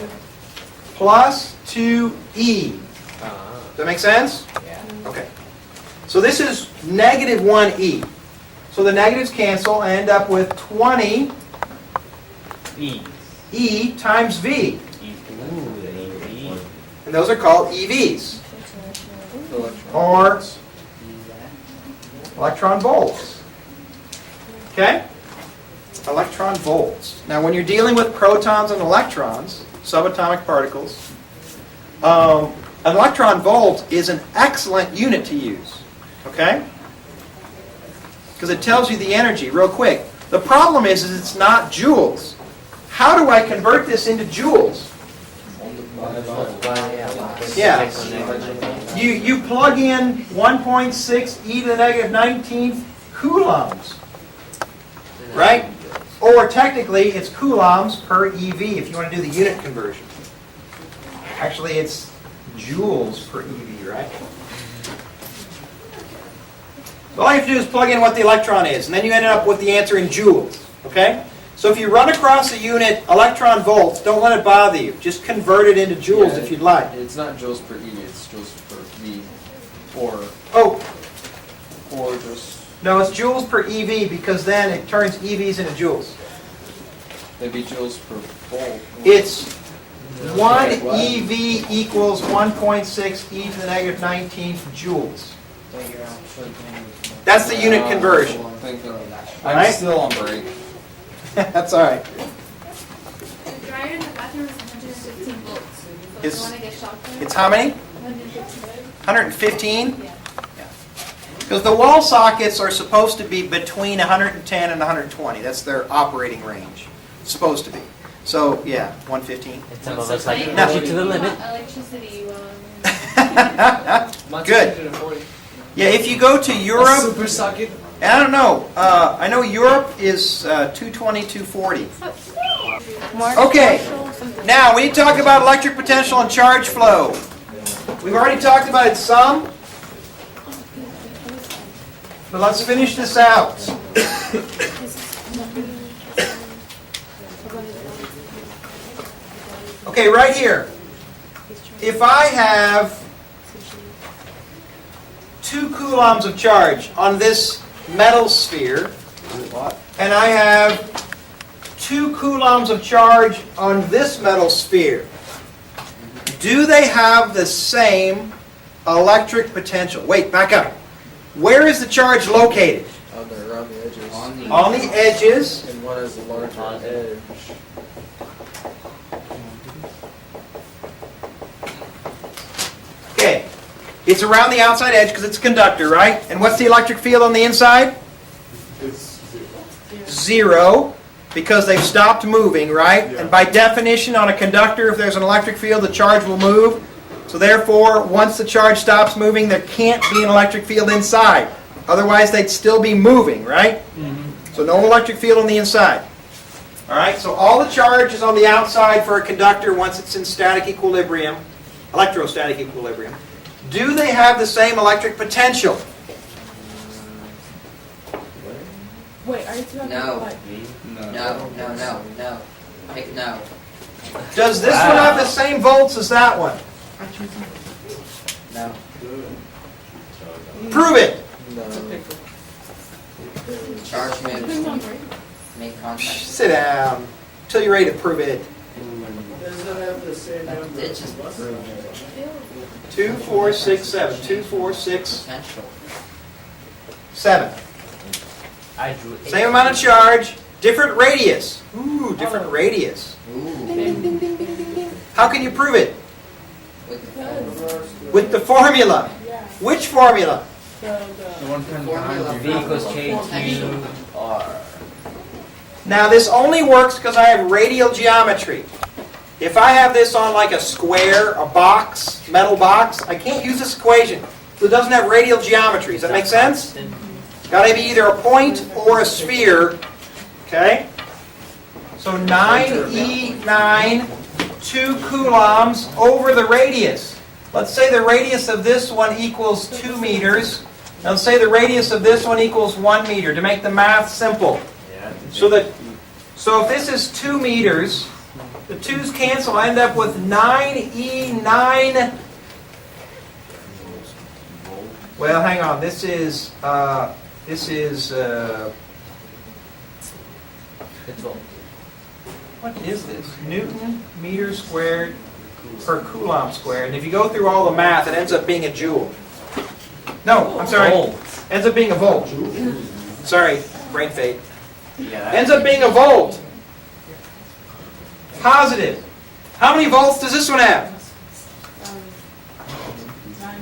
Plus 2e. Does that make sense? Yeah. Okay. So this is negative 1e. So the negatives cancel. I end up with 20 E. e times v. Ooh, the EV. And those are called EVs. Or electron volts. Okay? Electron volts. Now when you're dealing with protons and electrons, subatomic particles, an electron volt is an excellent unit to use. Okay? Because it tells you the energy real quick. The problem is it's not joules. How do I convert this into joules? Yeah. You plug in 1.6 e to the negative 19th coulombs. Right? Or technically it's coulombs per EV if you want to do the unit conversion. Actually it's joules per EV, right? So all you have to do is plug in what the electron is, and then you end up with the answer in joules. Okay? So if you run across a unit electron volts, don't let it bother you. Just convert it into joules if you'd like. It's not joules per E, it's joules per V. Or just No, it's joules per EV because then it turns EVs into joules. maybe joules per volt. It's 1 EV equals 1.6 e to the negative 19th joules. That's the unit conversion. I'm Right? still on break. That's all right. The dryer in the bathroom is 115 volts. So It's- if you want to get shocked It's how many? 115. 115? Yeah. Because the wall sockets are supposed to be between 110 and 120. That's their operating range. It's supposed to be. So, yeah, 115. And some of us like to No. push it to the limit. Electricity. Good. Yeah, if you go to Europe, Super socket. I don't know. I know Europe is 220, 240. Okay. Now, we need to talk about electric potential and charge flow. We've already talked about it some. But let's finish this out. Okay, right here. If I have 2 coulombs of charge on this metal sphere, and I have 2 coulombs of charge on this metal sphere, do they have the same electric potential? Wait, back up. Where is the charge located? They're around the edges. On the edges. And one is a larger edge. Okay. It's around the outside edge because it's a conductor, right? And what's the electric field on the inside? It's 0, because they've stopped moving, right? Yeah. And by definition, on a conductor, if there's an electric field, the charge will move. So therefore, once the charge stops moving, there can't be an electric field inside. Otherwise, they'd still be moving, right? So no electric field on the inside. All right, so all the charge is on the outside for a conductor once it's in static equilibrium, electrostatic equilibrium. Do they have the same electric potential? Wait, are you talking No. about No. Pick no. Does this one have the same volts as that one? No. Prove it. Charge moves. Make contact. Sit down until you're ready to prove it. Does it have the same number of It's just buses? 2, 4, 6, 7. 2, 4, 6, potential. 7. I drew it. Same amount of charge, different radius. Ooh, different radius. Ooh. How can you prove it? With With the formula. Which formula? formula V equals KQ R. Now this only works because I have radial geometry. If I have this on like a square, a box, metal box, I can't use this equation So it doesn't have radial geometry. Does that make sense? Got to be either a point or a sphere. Okay? So 9E9, 2 coulombs over the radius. Let's say the radius of this one equals 2 meters. Now let's say the radius of this one equals 1 meter, to make the math simple. So if this is 2 meters, the 2's cancel, I end up with 9E9. Well, hang on. This is what is this? Newton meter squared per coulomb squared. And if you go through all the math, it ends up being a joule. No, I'm sorry. Ends up being a volt. Sorry, brain fade. Ends up being a volt. Positive. How many volts does this one have?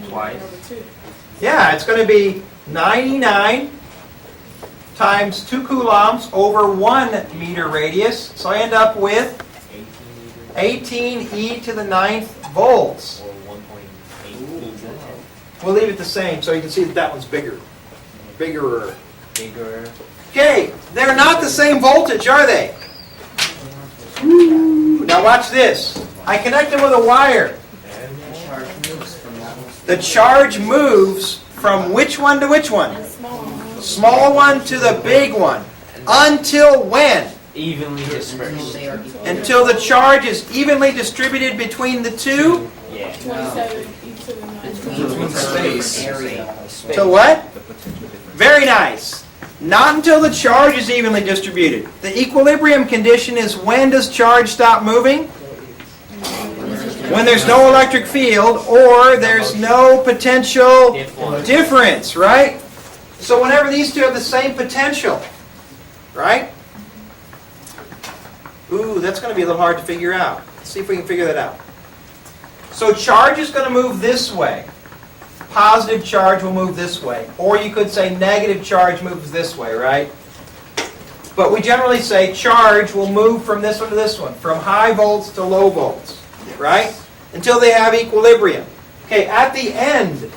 Twice. Yeah, it's going to be 99 times 2 coulombs over 1 meter radius. So I end up with 18 e to the 9th volts. Or 1.8 meters. We'll leave it the same so you can see that that one's bigger. Bigger. Bigger. Okay, they're not the same voltage, are they? Now watch this. I connect them with a wire. The charge moves from which one to which one? Small one to the big one. Until when? Evenly dispersed. Until the charge is evenly distributed between the two? Yeah. 27 e to the 9. Space. Till what? Very nice. Not until the charge is evenly distributed. The equilibrium condition is when does charge stop moving? When there's no electric field or there's no potential difference, right? So whenever these two have the same potential, right? Ooh, that's going to be a little hard to figure out. Let's see if we can figure that out. So charge is going to move this way. Positive charge will move this way. Or you could say negative charge moves this way, right? But we generally say charge will move from this one to this one, from high volts to low volts, right? Until they have equilibrium. Okay, at the end,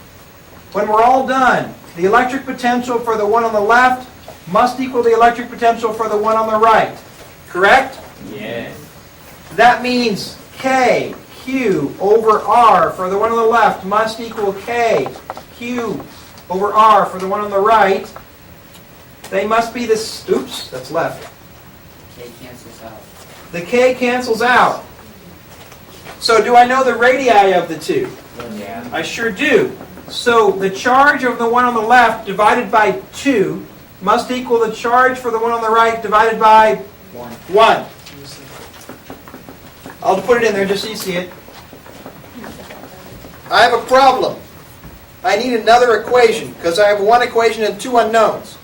when we're all done, the electric potential for the one on the left must equal the electric potential for the one on the right. Correct? Yeah. That means K, Q over R for the one on the left must equal K, Q over R for the one on the right. They must be this, oops, that's left. K cancels out. The K cancels out. So do I know the radii of the two? Yeah. I sure do. So the charge of the one on the left divided by 2 must equal the charge for the one on the right divided by 1. I'll put it in there just so you see it. I have a problem. I need another equation because I have one equation and 2 unknowns.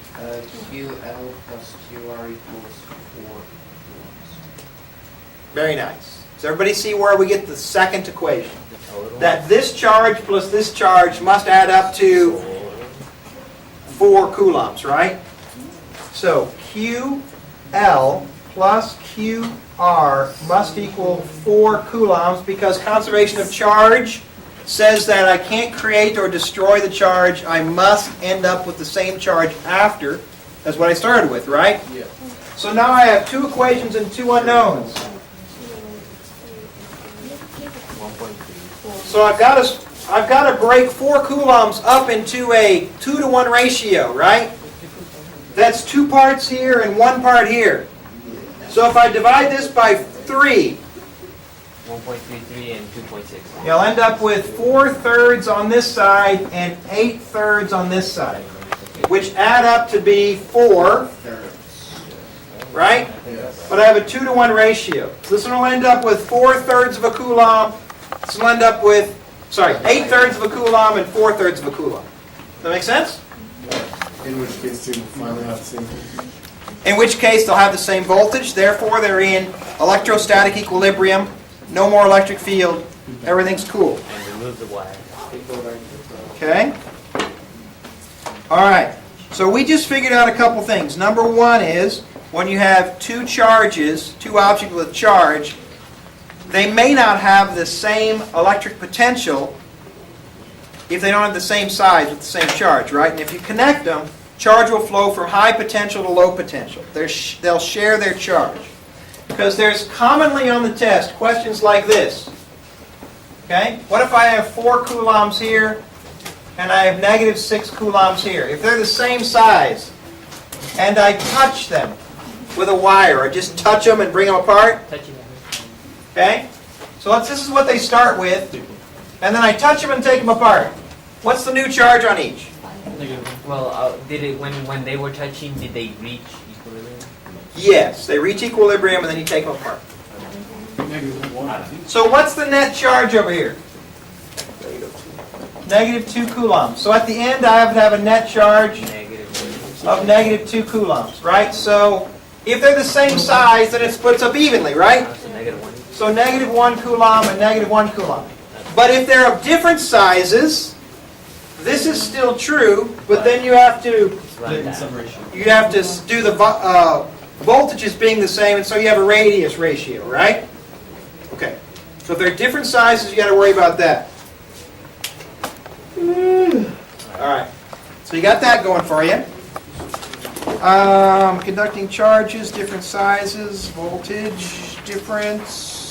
QL plus QR equals 4. Very nice. Does everybody see where we get the second equation? The total. That this charge plus this charge must add up to 4 coulombs, right? So QL plus QR must equal 4 coulombs because conservation of charge says that I can't create or destroy the charge. I must end up with the same charge after. That's what I started with, right? Yeah. So now I have 2 equations and 2 unknowns. 1.3. So I've got to break 4 coulombs up into a 2-to-1 ratio, right? That's 2 parts here and 1 part here. So if I divide this by 3, 1.33 and 2.6. you'll end up with 4/3 on this side and 8/3 on this side, which add up to be 4, right? But I have a 2-to-1 ratio. So this one will end up with 4/3 of a coulomb. This will end up with, 8/3 of a coulomb and 4/3 of a coulomb. Does that make sense? In which case they will finally have the same. In which case they'll have the same voltage, therefore they're in electrostatic equilibrium, no more electric field, everything's cool. And remove the wire. Okay? Alright, so we just figured out a couple things. Number 1 is, when you have 2 charges, 2 objects with charge, they may not have the same electric potential if they don't have the same size with the same charge, right? And if you connect them, charge will flow from high potential to low potential. They'll share their charge. Because there's commonly on the test questions like this. Okay? What if I have 4 coulombs here and I have negative 6 coulombs here? If they're the same size and I touch them with a wire, or just touch them and bring them apart, Touching it. okay? So this is what they start with, and then I touch them and take them apart. What's the new charge on each? Well, did it when they were touching? Did they reach equilibrium? Yes, they reach equilibrium and then you take them apart. So what's the net charge over here? Negative 2 coulombs. So at the end I have to have a net charge of negative 2 coulombs, right? So if they're the same size, then it splits up evenly, right? So -1. So negative 1 coulomb and negative 1 coulomb. But if they're of different sizes, this is still true, but then you have to do the voltages being the same, and so you have a radius ratio, right? Okay. So if they're different sizes, you got to worry about that. All right. So you got that going for you. Conducting charges, different sizes, voltage difference.